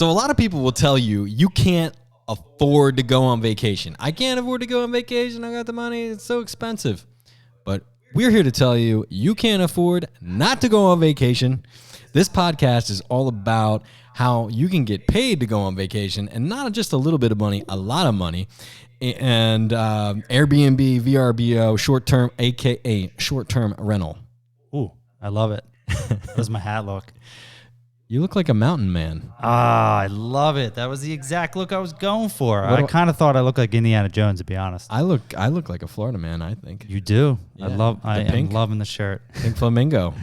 So a lot of people will tell you, you can't afford to go on vacation. I can't afford to go on vacation. I got the money. It's so expensive. But we're here to tell you, you can't afford not to go on vacation. This podcast is all about how you can get paid to go on vacation, and not just a little bit of money, a lot of money. And Airbnb, VRBO, short-term, a.k.a. short-term rental. Ooh, I love it. How does my hat look? You look like a mountain man. Ah, I love it. That was the exact look I was going for. I kind of thought I looked like Indiana Jones, to be honest. I look like a Florida man, I think. You do. Yeah. I am loving the shirt. Pink flamingo.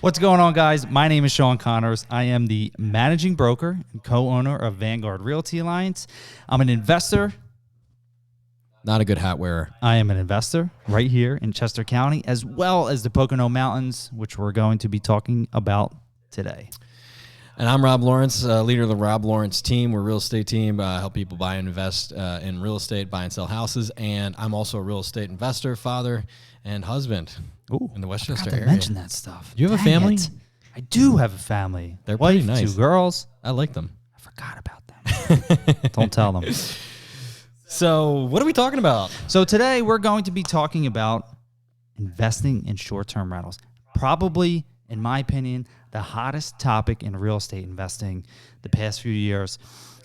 What's going on, guys? My name is Shawn Connors. I am the managing broker and co-owner of Vanguard Realty Alliance. I'm an investor. Not a good hat wearer. I am an investor right here in Chester County, as well as the Pocono Mountains, which we're going to be talking about today. And I'm Rob Lawrence, leader of the Rob Lawrence team. We're a real estate team, help people buy and invest in real estate, buy and sell houses. And I'm also a real estate investor, father, and husband in the Westchester area. I mention that stuff. Do you have a family? I do have a family. They're Wife, pretty nice. 2 girls. I like them. I forgot about them. Don't tell them. So what are we talking about? So today we're going to be talking about investing in short-term rentals. Probably, in my opinion, the hottest topic in real estate investing the past few years.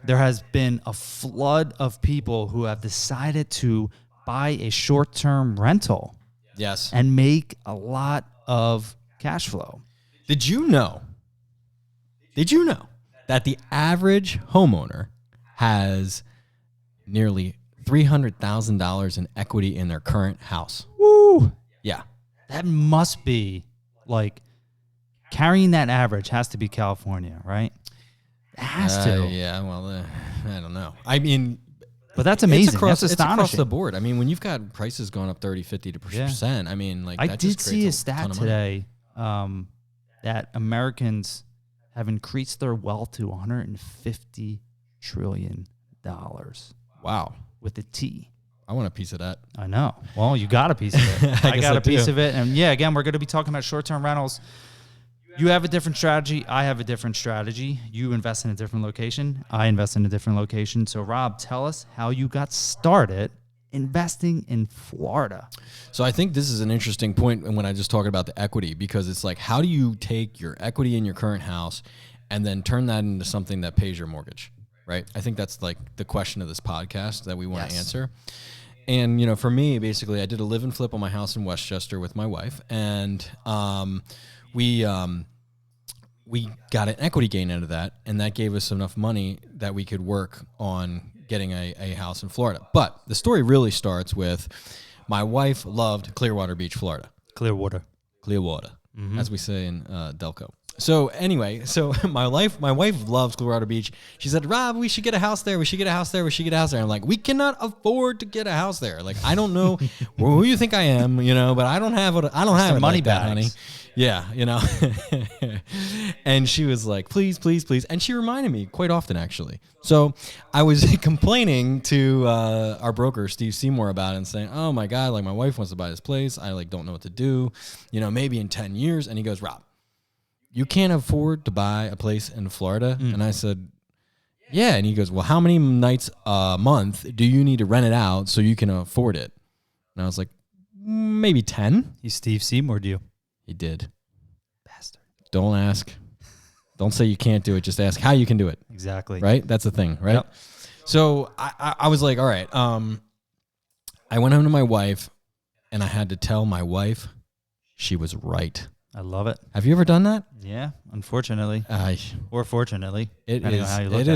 There has been a flood of people who have decided to buy a short-term rental. Yes. And make a lot of cash flow. Did you know that the average homeowner has nearly $300,000 in equity in their current house? Woo! Yeah. That must be like carrying that average has to be California, right? It has to. Yeah, well, I don't know. I mean, but that's amazing. That's astonishing. It's across the board. I mean, when you've got prices going up 30, 50%, I mean, like, I that did just see a creates stat today that Americans have increased their wealth to $150 trillion. Wow. With a T. I want a piece of that. I know. Well, you got a piece of it. I got a piece of it. And yeah, again, we're going to be talking about short-term rentals. You have a different strategy. I have a different strategy. You invest in a different location. I invest in a different location. So, Rob, tell us how you got started investing in Florida. So I think this is an interesting point when I just talked about the equity, because it's like, how do you take your equity in your current house and then turn that into something that pays your mortgage, right? I think that's like the question of this podcast that we want to answer. And, you know, for me, basically, I did a live and flip on my house in Westchester with my wife, and we got an equity gain out of that, and that gave us enough money that we could work on getting a house in Florida. But the story really starts with my wife loved Clearwater Beach, Florida. Clearwater, as we say in Delco. So anyway, my wife loves Colorado Beach. She said, Rob, we should get a house there. We should get a house there. We should get a house there. I'm like, we cannot afford to get a house there. Like, I don't know who you think I am, you know, but I don't have it. I don't have money like that, honey. Yeah, you know. And she was like, please, please, please. And she reminded me quite often, actually. So I was complaining to our broker, Steve Seymour, about it and saying, oh my God, like, my wife wants to buy this place. I like don't know what to do, you know, maybe in 10 years. And he goes, Rob, you can't afford to buy a place in Florida? And I said, yeah. And he goes, well, how many nights a month do you need to rent it out so you can afford it? And I was like, maybe 10. He's Steve Seymour, do you? He did. Bastard. Don't ask. Don't say you can't do it. Just ask how you can do it. Exactly. Right? That's the thing, right? Yep. So I was like, all right. I went home to my wife, and I had to tell my wife she was right. I love it. Have you ever done that? Yeah, unfortunately. Or fortunately. It depending is. on how you look It at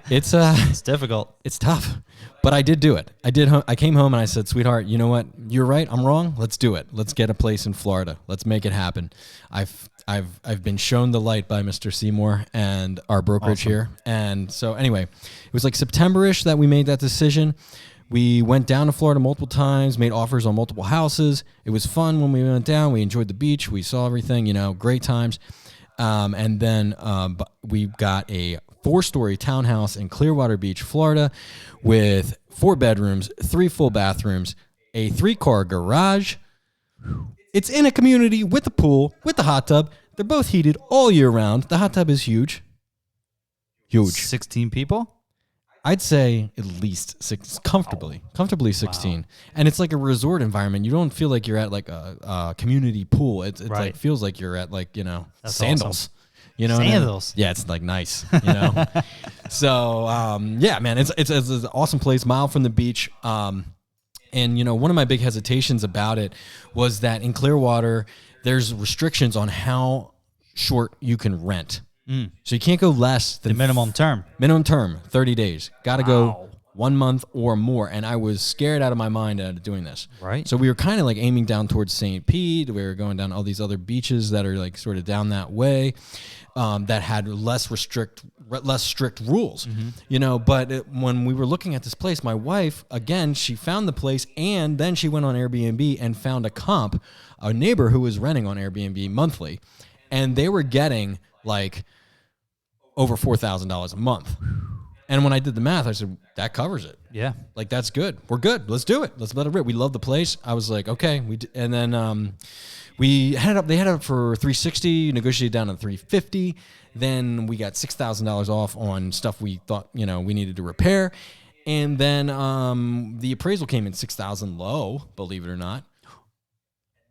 is. it. It's difficult. It's tough, but I did do it. I came home and I said, sweetheart, you know what? You're right. I'm wrong. Let's do it. Let's get a place in Florida. Let's make it happen. I've been shown the light by Mr. Seymour and our brokerage here. And so anyway, it was like September-ish that we made that decision. We went down to Florida multiple times, made offers on multiple houses. It was fun when we went down. We enjoyed the beach. We saw everything, you know, great times. And then we got a 4-story townhouse in Clearwater Beach, Florida, with 4 bedrooms, 3 full bathrooms, a 3-car garage. It's in a community with a pool, with a hot tub. They're both heated all year round. The hot tub is huge. Huge. 16 people? I'd say at least comfortably 16. Wow. And it's like a resort environment. You don't feel like you're at like a community pool. It's Right. like feels like you're at like, you know, That's sandals. Awesome. You know, sandals. Yeah, it's like nice. You know, so yeah, man, it's an awesome place, mile from the beach. And you know, one of my big hesitations about it was that in Clearwater, there's restrictions on how short you can rent. So you can't go less than the minimum term. Minimum term, 30 days. Got to go 1 month or more. And I was scared out of my mind out of doing this. Right. So we were kind of like aiming down towards St. Pete. We were going down all these other beaches that are like sort of down that way, that had less strict rules, you know. But when we were looking at this place, my wife, again, she found the place and then she went on Airbnb and found a neighbor who was renting on Airbnb monthly. And they were getting like over $4,000 a month. And when I did the math, I said, that covers it. Yeah. Like, that's good. We're good. Let's do it. Let's let it rip. We love the place. I was like, okay. And then they had it up for $360, negotiated down to $350. Then we got $6,000 off on stuff we thought, you know, we needed to repair. And then the appraisal came in $6,000 low, believe it or not.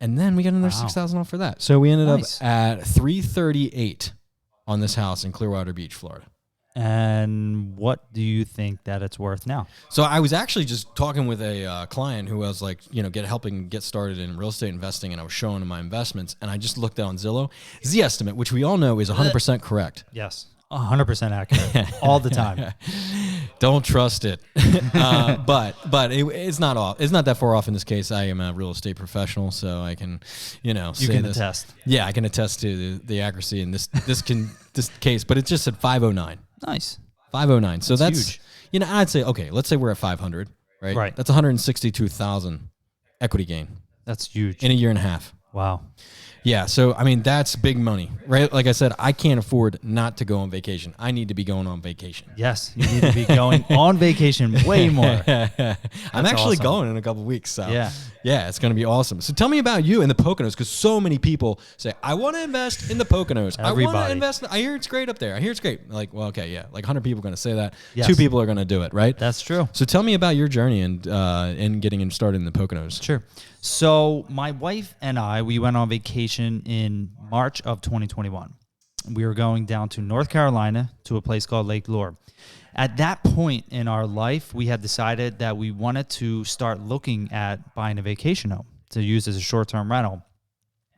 And then we got another $6,000 off for that. So we ended up at $338 on this house in Clearwater Beach, Florida. And what do you think that it's worth now? So I was actually just talking with a client who was like, you know, helping get started in real estate investing, and I was showing him my investments, and I just looked on Zillow. Z estimate, which we all know is 100% correct. Yes, 100% accurate all the time. Don't trust it. But it's not off. It's not that far off in this case. I am a real estate professional, so I can, you know, you can attest. Yeah, I can attest to the accuracy in this case. But it just said 509. Nice. 509. So that's huge. You know, I'd say, okay, let's say we're at 500, right? Right. That's 162,000 equity gain. That's huge. In a year and a half. Wow. Yeah, so I mean that's big money, right? Like I said, I can't afford not to go on vacation. I need to be going on vacation. Yes, you need to be going on vacation way more. I'm actually going in a couple of weeks. So yeah, it's going to be awesome. So tell me about you in the Poconos, because so many people say, I want to invest in the Poconos. Everybody. I want to invest. I hear it's great up there. I hear it's great. Like, well, okay, yeah, like 100 people are going to say that. Yes. 2 people are going to do it, right? That's true. So tell me about your journey and in getting started in the Poconos. Sure. So my wife and I, we went on vacation in March of 2021. We were going down to North Carolina to a place called Lake Lure. At that point in our life, we had decided that we wanted to start looking at buying a vacation home to use as a short-term rental.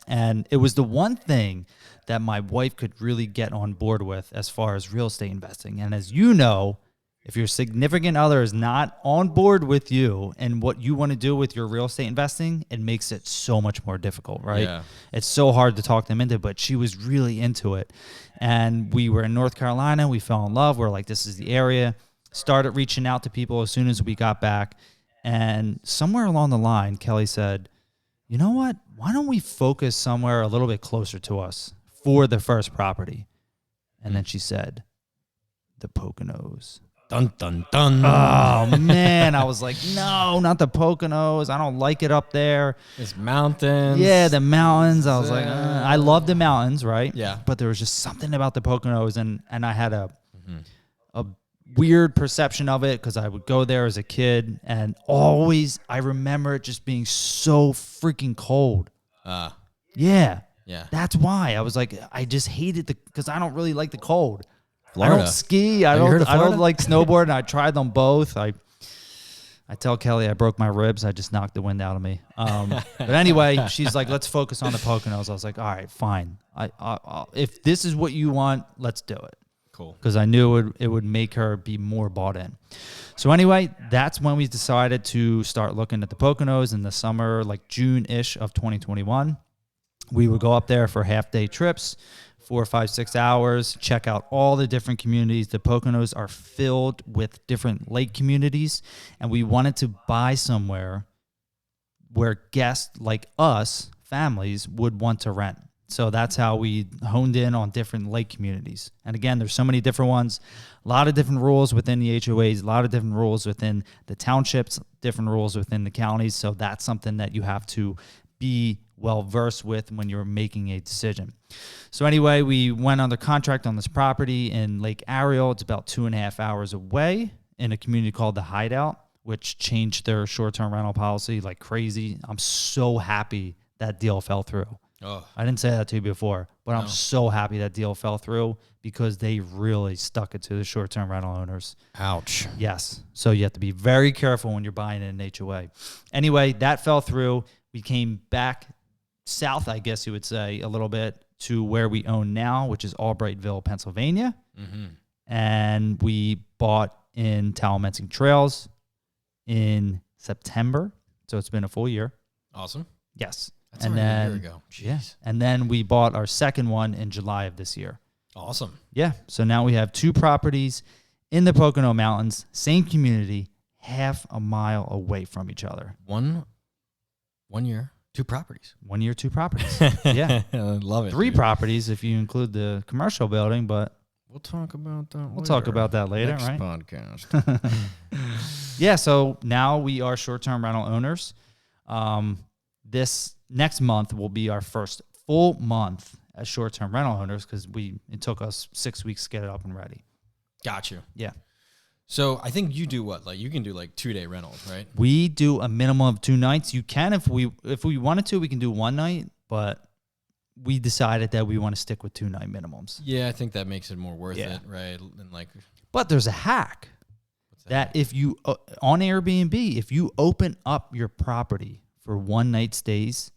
And it was the one thing that my wife could really get on board with as far as real estate investing. And as you know, if your significant other is not on board with you and what you want to do with your real estate investing, it makes it so much more difficult, right? Yeah. It's so hard to talk them into, but she was really into it. And we were in North Carolina. We fell in love. We're like, this is the area. Started reaching out to people as soon as we got back. And somewhere along the line, Kelly said, you know what? Why don't we focus somewhere a little bit closer to us for the first property? And then she said, the Poconos. Dun, dun, dun. Oh, man. I was like, no, not the Poconos. I don't like it up there. It's mountains. Yeah, the mountains. I was like, I love the mountains, right? Yeah. But there was just something about the Poconos, and I had a weird perception of it because I would go there as a kid, and always I remember it just being so freaking cold. Yeah. That's why. I was like, I just hated because I don't really like the cold. Florida. I don't ski. I don't like snowboard. And I tried them both. I tell Kelly I broke my ribs. I just knocked the wind out of me. But anyway, she's like, let's focus on the Poconos. I was like, all right, fine. If this is what you want, let's do it. Cool. Because I knew it would make her be more bought in. So anyway, that's when we decided to start looking at the Poconos in the summer, like June-ish of 2021. We would go up there for half-day trips. 4, 5, 6 hours, check out all the different communities. The Poconos are filled with different lake communities, and we wanted to buy somewhere where guests like us, families, would want to rent. So that's how we honed in on different lake communities. And again, there's so many different ones, a lot of different rules within the HOAs, a lot of different rules within the townships, different rules within the counties. So that's something that you have to be well versed with when you're making a decision. So anyway, we went under contract on this property in Lake Ariel. It's about 2.5 hours away in a community called the Hideout, which changed their short-term rental policy like crazy. I'm so happy that deal fell through. Oh, I didn't say that to you before, but I'm so happy that deal fell through because they really stuck it to the short-term rental owners. ouch. Yes. So you have to be very careful when you're buying in an HOA. Anyway, that fell through. We came back south, I guess you would say, a little bit to where we own now, which is Albrightville, Pennsylvania. Mm-hmm. And we bought in Talamenting Trails in September. So it's been a full year. Awesome. Yes. That's and already then, a year ago. Jeez. Yeah. And then we bought our second one in July of this year. Awesome. Yeah. So now we have 2 properties in the Pocono Mountains, same community, half a mile away from each other. One year, 2 properties. 1 year, 2 properties. Yeah. I love it. 3 dude. properties if you include the commercial building, but We'll talk about that. we'll talk about that later, Next right? podcast. Yeah. So now we are short-term rental owners. This next month will be our first full month as short-term rental owners because it took us 6 weeks to get it up and ready. Got you. Yeah. So I think you do what? Like you can do like 2-day rentals, right? We do a minimum of 2 nights. You can, if we wanted to, we can do 1 night, but we decided that we want to stick with 2-night minimums. Yeah, I think that makes it more worth Yeah. it, right? And like, But there's a hack what's that if you, on Airbnb, if you open up your property for 1-night stays,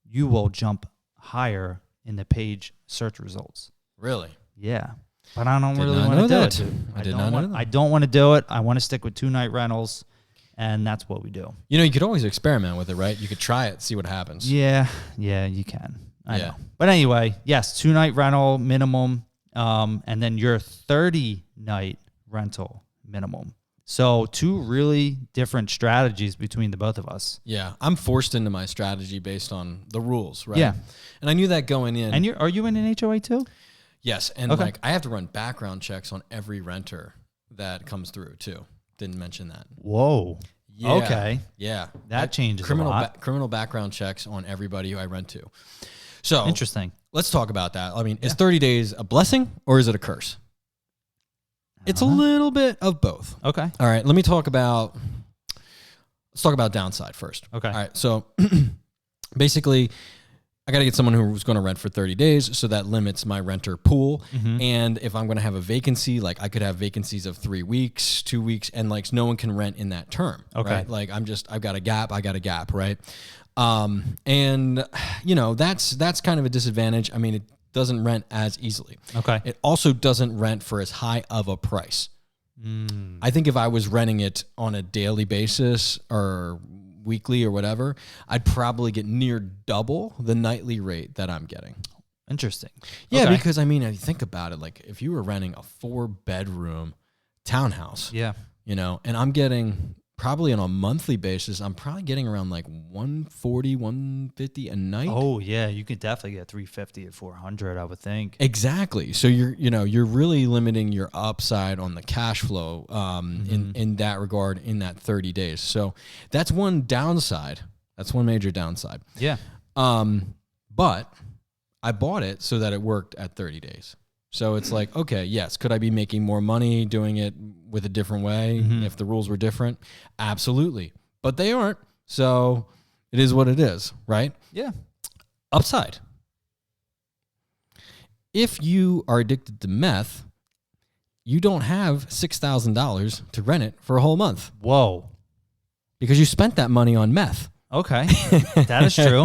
you will jump higher in the page search results. Really? Yeah. But I don't Did really not want to know do that. it. Dude. I did not know that. I don't want to do it. I want to stick with 2-night rentals, and that's what we do. You know, you could always experiment with it, right? You could try it, see what happens. Yeah, you can. I Yeah. know. But anyway, yes, 2-night rental minimum, and then your 30-night rental minimum. So 2 really different strategies between the both of us. Yeah, I'm forced into my strategy based on the rules, right? Yeah. And I knew that going in. And are you in an HOA too? Yes, and Okay. like I have to run background checks on every renter that comes through too. Didn't mention that. Whoa. Yeah. Okay. Yeah. That changes a criminal lot. criminal background checks on everybody who I rent to. So Interesting. let's talk about that. I mean, is 30 days a blessing or is it a curse? It's a Uh-huh. little bit of both. Okay. All right, let's talk about downside first. Okay. All right, so basically, I got to get someone who's going to rent for 30 days, so that limits my renter pool. Mm-hmm. And if I'm going to have a vacancy, like I could have vacancies of 3 weeks, 2 weeks, and like no one can rent in that term. Okay. Right? Like I've got a gap, right? And you know, that's kind of a disadvantage. I mean, it doesn't rent as easily. Okay. It also doesn't rent for as high of a price. Mm. I think if I was renting it on a daily basis or weekly or whatever, I'd probably get near double the nightly rate that I'm getting. Interesting. Yeah, Okay. because I mean, I think about it, like if you were renting a 4-bedroom townhouse, Yeah. you know, and I'm getting probably on a monthly basis, I'm probably getting around like 140, 150 a night. Oh yeah, you could definitely get 350 to 400, I would think. Exactly. So you're really limiting your upside on the cash flow in that regard in that 30 days. So that's one downside. That's one major downside. Yeah. But I bought it so that it worked at 30 days. So it's like, okay, yes, could I be making more money doing it with a different way if the rules were different? Absolutely. But they aren't. So it is what it is, right? Yeah. Upside. If you are addicted to meth, you don't have $6,000 to rent it for a whole month Whoa. because you spent that money on meth. Okay. That is true.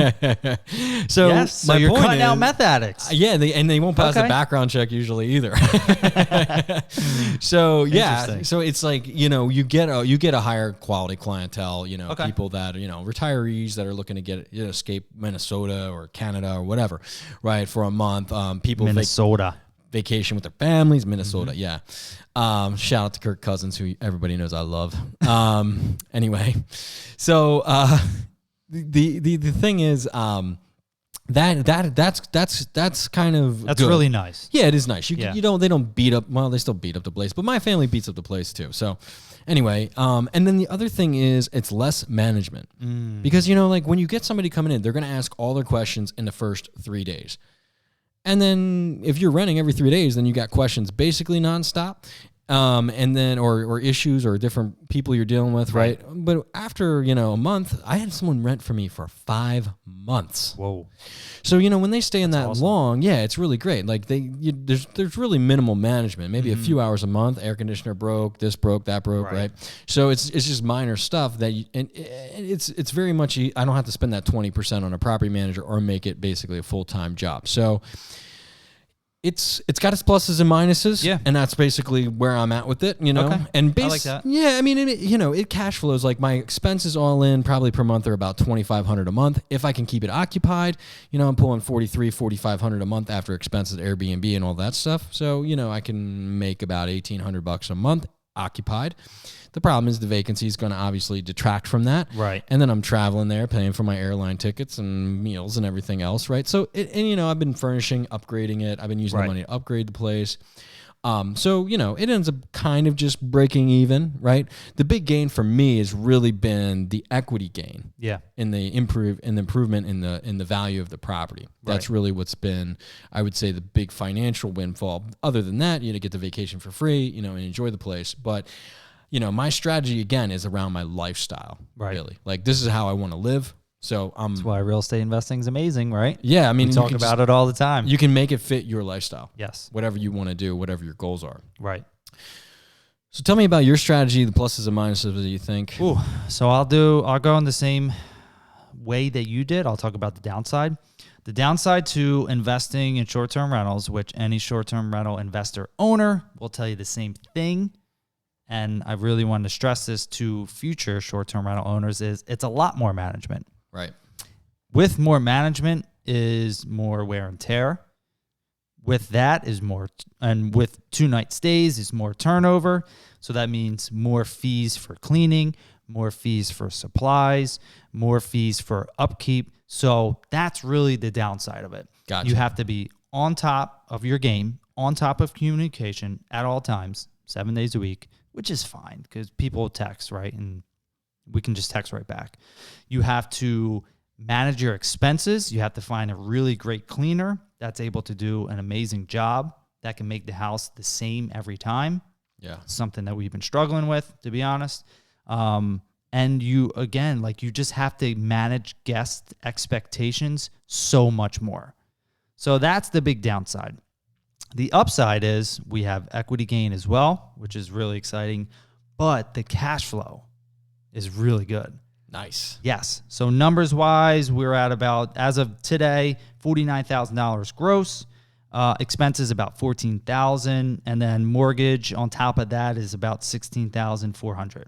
So Yes. So my you're point cutting out is- meth addicts. Yeah, they won't pass Okay. the background check usually either. So yeah, Interesting. so it's like, you know, you get a higher quality clientele, you know, Okay. people that, you know, retirees that are looking to get escape Minnesota or Canada or whatever, right, for a month. People Minnesota. vacation with their families, Minnesota, yeah. Shout out to Kirk Cousins, who everybody knows I love. Anyway, so the thing is, That's kind of That's good. really nice. Yeah, it is nice. Yeah. You don't, they don't beat up. Well, they still beat up the place, but my family beats up the place too. So anyway, and then the other thing is it's less management because like when you get somebody coming in, they're going to ask all their questions in the first 3 days. And then if you're renting every 3 days, then you got questions basically nonstop. And then, or issues or different people you're dealing with. Right. But after, a month, I had someone rent for me for 5 months. Whoa. So, when they stay in that awesome. long, yeah, it's really great. Like there's really minimal management, maybe a few hours a month, air conditioner broke, this broke, that broke. Right. So it's just minor stuff that and it's very much, I don't have to spend that 20% on a property manager or make it basically a full-time job. So it's got its pluses and minuses, and that's basically where I'm at with it, Okay. And I like that. Yeah, I mean, it cash flows. Like my expenses all in probably per month are about $2,500 a month. If I can keep it occupied, I'm pulling $4,500 a month after expenses, Airbnb and all that stuff. So I can make about $1,800 a month occupied. The problem is the vacancy is going to obviously detract from that. Right. And then I'm traveling there, paying for my airline tickets and meals and everything else, right? So, I've been furnishing, upgrading it. I've been using the money to upgrade the place. So, it ends up kind of just breaking even, right? The big gain for me has really been the equity gain. Yeah. In the improvement in the value of the property. That's really what's been, I would say, the big financial windfall. Other than that, get the vacation for free, and enjoy the place. But my strategy again is around my lifestyle. Really, like this is how I want to live. So that's why real estate investing is amazing, right? Yeah, I mean, we talk about it all the time. You can make it fit your lifestyle. Yes, whatever you want to do, whatever your goals are. Right. So tell me about your strategy, the pluses and minuses. What do you think? Ooh, so I'll go in the same way that you did. I'll talk about the downside. The downside to investing in short-term rentals, which any short-term rental investor owner will tell you the same thing. And I really want to stress this to future short-term rental owners is it's a lot more management. Right. With more management is more wear and tear. With that is more, and with 2-night stays is more turnover. So that means more fees for cleaning, more fees for supplies, more fees for upkeep. So that's really the downside of it. Gotcha. You have to be on top of your game, on top of communication at all times, 7 days a week, which is fine because people text, right? And we can just text right back. You have to manage your expenses. You have to find a really great cleaner that's able to do an amazing job that can make the house the same every time. Yeah. Something that we've been struggling with, to be honest. And you, again, you just have to manage guest expectations so much more. So that's the big downside. The upside is we have equity gain as well, which is really exciting, but the cash flow is really good. Nice. Yes. So numbers wise, we're at about, as of today, $49,000 gross. Expenses about $14,000, and then mortgage on top of that is about $16,400.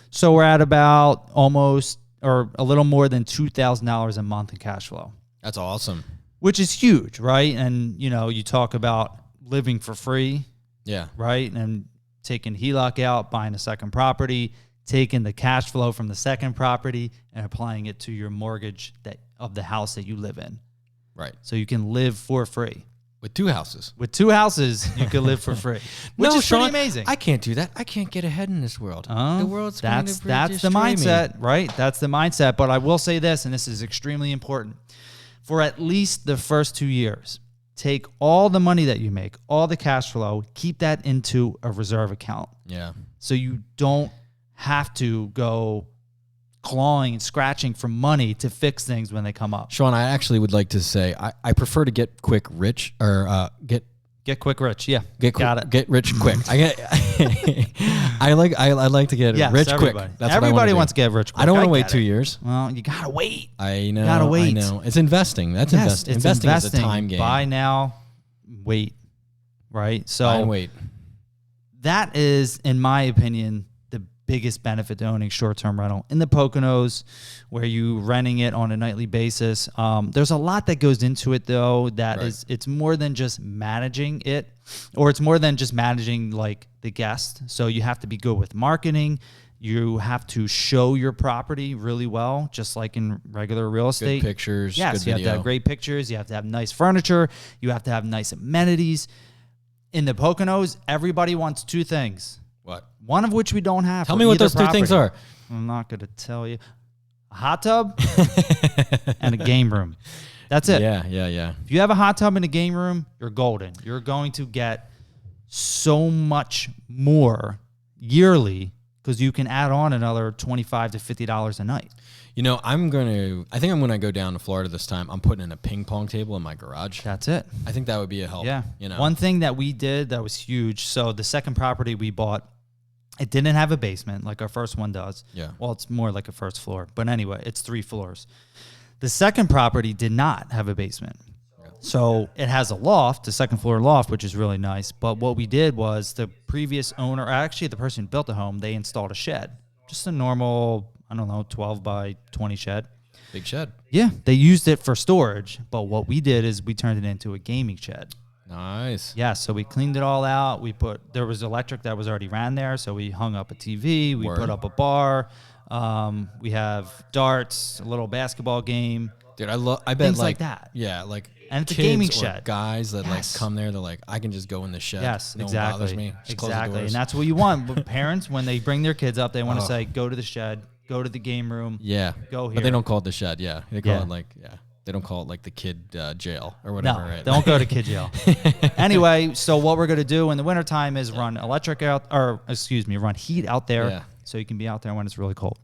So we're at about almost or a little more than $2,000 a month in cash flow. That's awesome. Which is huge, right? And you talk about living for free. Yeah. Right? And taking HELOC out, buying a second property, taking the cash flow from the second property and applying it to your mortgage of the house that you live in. Right. So you can live for free. With 2 houses. With 2 houses, you can live for free, which is Sean, pretty amazing. I can't do that. I can't get ahead in this world. The world's that's going to the mindset, right? That's the mindset. But I will say this, and this is extremely important. For at least the first 2 years, take all the money that you make, all the cash flow, keep that into a reserve account. Yeah. So you don't have to go clawing and scratching for money to fix things when they come up. Sean, I actually would like to say I prefer to get quick rich or get quick rich. Yeah. Got it. Get rich quick. I like to get rich quick. That's everybody wants to get rich quick. I don't want to wait 2 years. Well, you gotta wait. I know. Gotta wait. I know. It's investing. That's investing. It's investing is a time game. Buy now, wait. Right. So buy and wait. That is, in my opinion, the biggest benefit to owning short-term rental in the Poconos, where you renting it on a nightly basis. There's a lot that goes into it, though. It's more than just managing it, or it's more than just managing the guest. So you have to be good with marketing. You have to show your property really well, just like in regular real estate. Good pictures. Yes, good you video. have to have great pictures. You have to have nice furniture. You have to have nice amenities. In the Poconos, everybody wants two things. What? One of which we don't have. Tell me what those two things are. I'm not going to tell you. A hot tub and a game room. That's it. Yeah. If you have a hot tub and a game room, you're golden. You're going to get so much more yearly because you can add on another $25 to $50 a night. You know, I think I'm going to go down to Florida this time. I'm putting in a ping pong table in my garage. That's it. I think that would be a help. Yeah. You know, One thing that we did that was huge. So the second property we bought, it didn't have a basement like our first one does. Yeah. Well, it's more like a first floor. But anyway, it's 3 floors. The second property did not have a basement. So it has a loft, a second floor loft, which is really nice. But what we did was the previous owner, actually the person who built the home, they installed a shed. Just a normal, 12 by 20 shed. Big shed. Yeah, they used it for storage. But what we did is we turned it into a gaming shed. Nice. Yeah, so we cleaned it all out. There was electric that was already ran there. So we hung up a TV. We put up a bar. We have darts, a little basketball game. Dude, I bet things like that. Yeah, like And it's a kids gaming or shed. guys that Yes. like come there, they're like, I can just go in the shed. Yes, No exactly. one bothers me. Just close the Exactly. doors. And that's what you want. But parents, when they bring their kids up, they want to say, go to the shed, go to the game room. Yeah. Go here. But they don't call it the shed. Yeah. They call Yeah. it they don't call it like the kid jail or No, whatever. Right? don't go to kid jail. Anyway, so what we're going to do in the wintertime is run run heat out there Yeah. so you can be out there when it's really cold.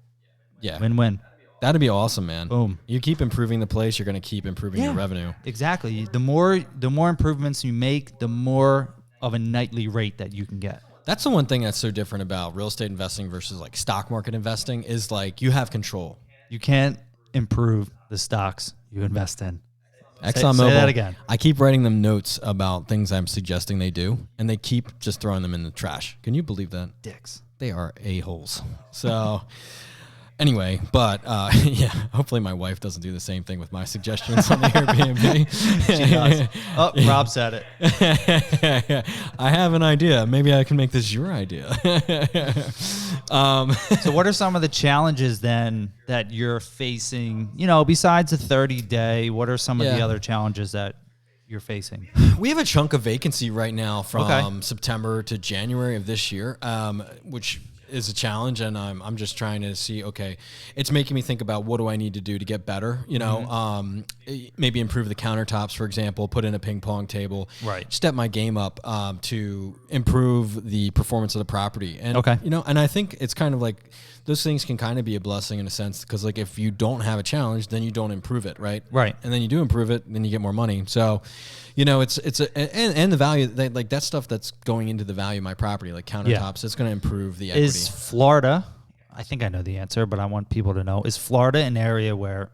Yeah. Win-win. That'd be awesome, man. Boom. You keep improving the place, you're going to keep improving your revenue. Exactly. The more improvements you make, the more of a nightly rate that you can get. That's the one thing that's so different about real estate investing versus like stock market investing is like you have control. You can't improve the stocks you invest in. ExxonMobil. Say that again. I keep writing them notes about things I'm suggesting they do, and they keep just throwing them in the trash. Can you believe that? Dicks. They are a-holes. So anyway, but yeah, hopefully my wife doesn't do the same thing with my suggestions on the Airbnb. She does. Oh, Rob said it. I have an idea. Maybe I can make this your idea. So what are some of the challenges then that you're facing, besides a 30-day, what are some of the other challenges that you're facing? We have a chunk of vacancy right now from Okay. September to January of this year, which is a challenge, and I'm just trying to see, okay, it's making me think about what do I need to do to get better, maybe improve the countertops, for example, put in a ping pong table, Right. step my game up to improve the performance of the property. And, Okay. And I think it's kind of like those things can kind of be a blessing in a sense, because like if you don't have a challenge, then you don't improve it, right? Right. And then you do improve it, then you get more money. So, and the value, like that stuff that's going into the value of my property, like countertops, it's going to improve the equity. Is Florida, I think I know the answer, but I want people to know, is Florida an area where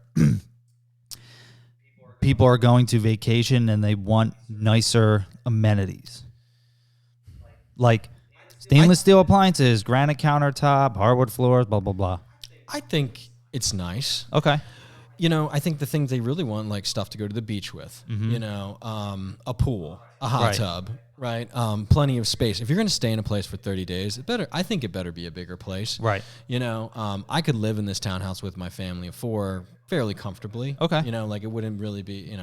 people are going to vacation and they want nicer amenities? Like stainless steel appliances, granite countertop, hardwood floors, blah, blah, blah. I think it's nice. Okay. I think the things they really want, like stuff to go to the beach with, a pool, a hot Right. tub, right? Plenty of space. If you're going to stay in a place for 30 days, I think it better be a bigger place. Right. I could live in this townhouse with my family of 4 fairly comfortably. Okay. Like it wouldn't really be,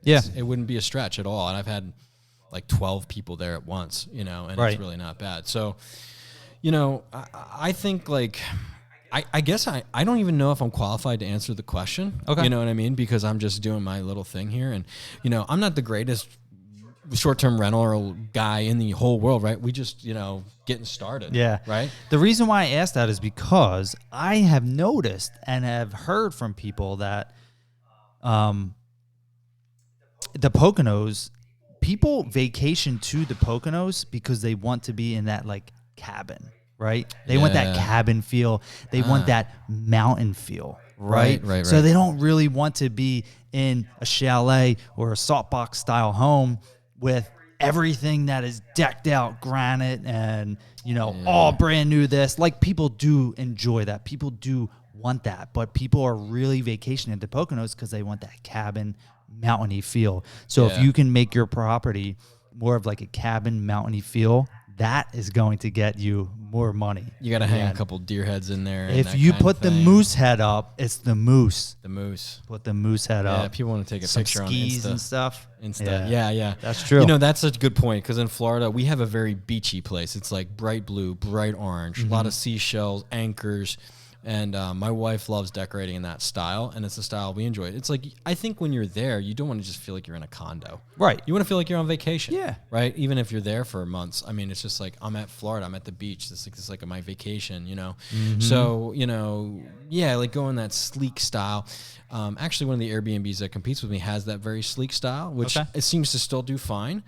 Yeah. it wouldn't be a stretch at all. And I've had like 12 people there at once, and Right. it's really not bad. So, I think like, I guess I don't even know if I'm qualified to answer the question. Okay. You know what I mean? Because I'm just doing my little thing here. And, I'm not the greatest short-term rental guy in the whole world, right? We just, getting started. Yeah. Right? The reason why I asked that is because I have noticed and have heard from people that the Poconos, people vacation to the Poconos because they want to be in that like cabin, right? They want that Yeah. cabin feel. They want that mountain feel, right? Right. So they don't really want to be in a chalet or a saltbox style home with everything that is decked out granite and, all brand new this. Like people do enjoy that. People do want that. But people are really vacationing at the Poconos because they want that cabin mountainy feel. So if Yeah. you can make your property more of like a cabin mountainy feel, that is going to get you more money. You got to hang a Again, couple deer heads in there. if you put the moose head up, it's the moose. The moose. Put the moose head Yeah, up. people want to take a Some picture skis on Insta. and stuff. Yeah. That's true. You know, that's a good point because in Florida, we have a very beachy place. It's like bright blue, bright orange, a lot of seashells, anchors. And my wife loves decorating in that style, and it's a style we enjoy. It's like, I think when you're there, you don't want to just feel like you're in a condo. Right. You want to feel like you're on vacation. Yeah. Right? Even if you're there for months. I mean, it's just like, I'm at Florida. I'm at the beach. This is like my vacation, you know? So, you know, yeah, like go in that sleek style. Actually, one of the Airbnbs that competes with me has that very sleek style, which it seems to still do fine.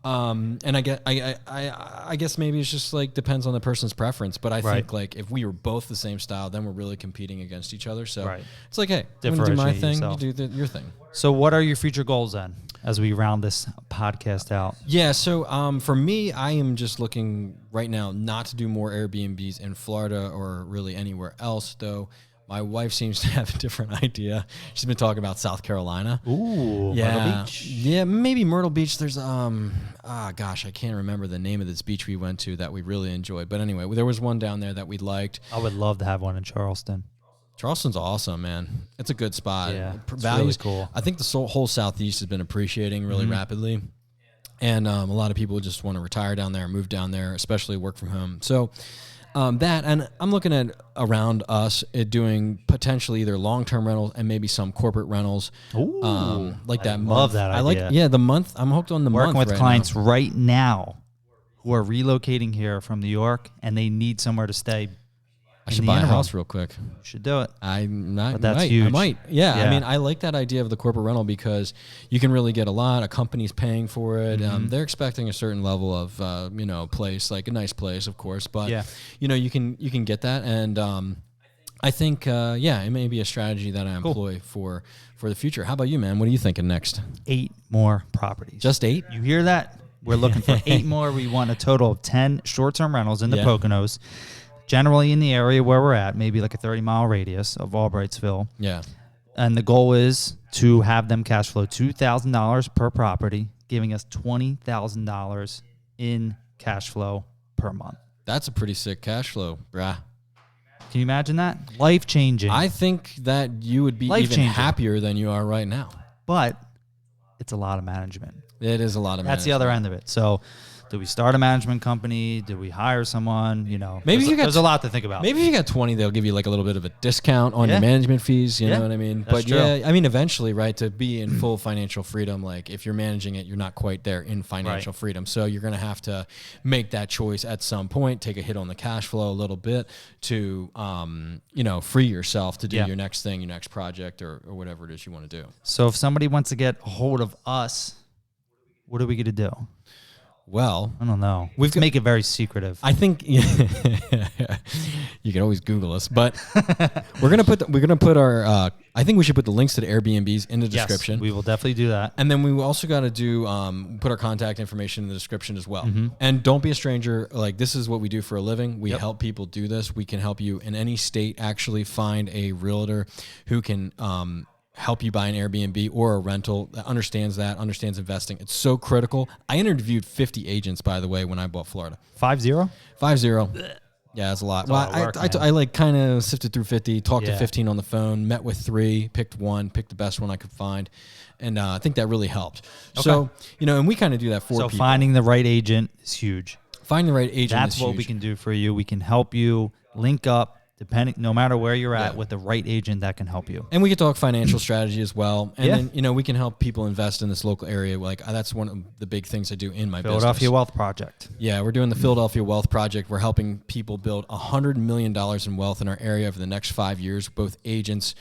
And I guess maybe it's just like depends on the person's preference, but I think like if we were both the same style, then we're really competing against each other. So it's like, hey, I'm gonna do my thing, you do your thing. So what are your future goals then, as we round this podcast out? Yeah, so for me, I am just looking right now not to do more Airbnbs in Florida or really anywhere else, though. My wife seems to have a different idea. She's been talking about South Carolina. Ooh, yeah. Myrtle Beach? Yeah, maybe Myrtle Beach. There's, gosh, I can't remember the name of this beach we went to that we really enjoyed. But anyway, there was one down there that we liked. I would love to have one in Charleston. Charleston's awesome, man. It's a good spot. Yeah, it's really cool. I think the whole Southeast has been appreciating really rapidly. And a lot of people just want to retire down there, move down there, especially work from home. So that, and I'm looking at around us doing potentially either long-term rentals and maybe some corporate rentals. Ooh, like that. Love that idea. The month. I'm hooked on the month. Working with right clients now. right now who are relocating here from New York and they need somewhere to stay. I should buy a house real quick. You should do it. But that's huge. I might. Yeah. I mean, I like that idea of the corporate rental because you can really get a lot. A company's paying for it. They're expecting a certain level of, place, like a nice place, of course. But, you can get that. And I think, it may be a strategy that I employ for the future. How about you, man? What are you thinking next? 8 more properties. Just 8? You hear that? We're looking for 8 more. We want a total of 10 short-term rentals in the Poconos. Generally in the area where we're at, maybe like a 30-mile radius of Albrightsville. Yeah. And the goal is to have them cash flow $2,000 per property, giving us $20,000 in cash flow per month. That's a pretty sick cash flow, brah. Can you imagine that? Life-changing. I think that you would be even happier than you are right now. But it's a lot of management. It is a lot of management. That's the other end of it. So do we start a management company? Do we hire someone? Maybe there's a lot to think about. Maybe if you got 20, they'll give you like a little bit of a discount on your management fees. You know what I mean? That's true. I mean, eventually, right, to be in full financial freedom, like if you're managing it, you're not quite there in financial freedom. So you're going to have to make that choice at some point, take a hit on the cash flow a little bit to, free yourself to do your next thing, your next project or whatever it is you want to do. So if somebody wants to get a hold of us, what are we going to do? Well, I don't know. We have to make it very secretive. I think you can always Google us, but we're gonna put our. I think we should put the links to the Airbnbs in the description. We will definitely do that. And then we also got to do put our contact information in the description as well. And don't be a stranger. Like, this is what we do for a living. We help people do this. We can help you in any state actually find a realtor who can help you buy an Airbnb or a rental that understands investing. It's so critical. I interviewed 50 agents, by the way, when I bought Florida. 50? 50. Yeah, that's a lot. I like kind of sifted through 50, talked to 15 on the phone, met with 3, picked the best one I could find. And I think that really helped. Okay. So, and we kind of do that for people. So finding the right agent is huge. Finding the right agent That's what we can do for you. We can help you link up, no matter where you're at, with the right agent that can help you. And we can talk financial strategy as well. And then, we can help people invest in this local area. Like, that's one of the big things I do in my business. Philadelphia Wealth Project. Yeah, we're doing the Philadelphia Wealth Project. We're helping people build $100 million in wealth in our area over the next 5 years, both agents,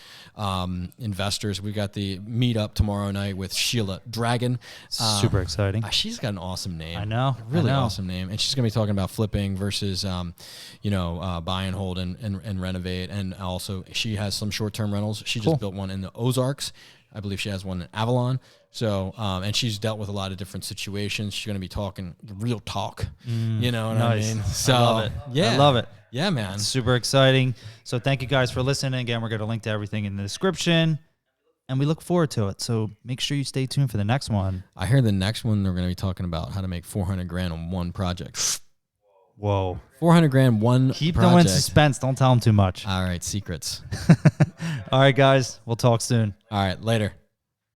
investors. We got the meetup tomorrow night with Sheila Dragon. Super exciting. She's got an awesome name. I know. Really awesome name. And she's going to be talking about flipping versus, buy and hold and renovate. And also, she has some short-term rentals. She just built one in the Ozarks. I believe she has one in Avalon. So, and she's dealt with a lot of different situations. She's going to be talking real talk. You know what I mean? So, I love it. Yeah. I love it. Yeah, man. It's super exciting. So thank you guys for listening. Again, we're going to link to everything in the description. And we look forward to it. So make sure you stay tuned for the next one. I hear the next one, they're going to be talking about how to make $400,000 on one project. Whoa. 400 grand, one Keep them in project. suspense. Don't tell them too much. All right, secrets. All right, guys. We'll talk soon. All right, later.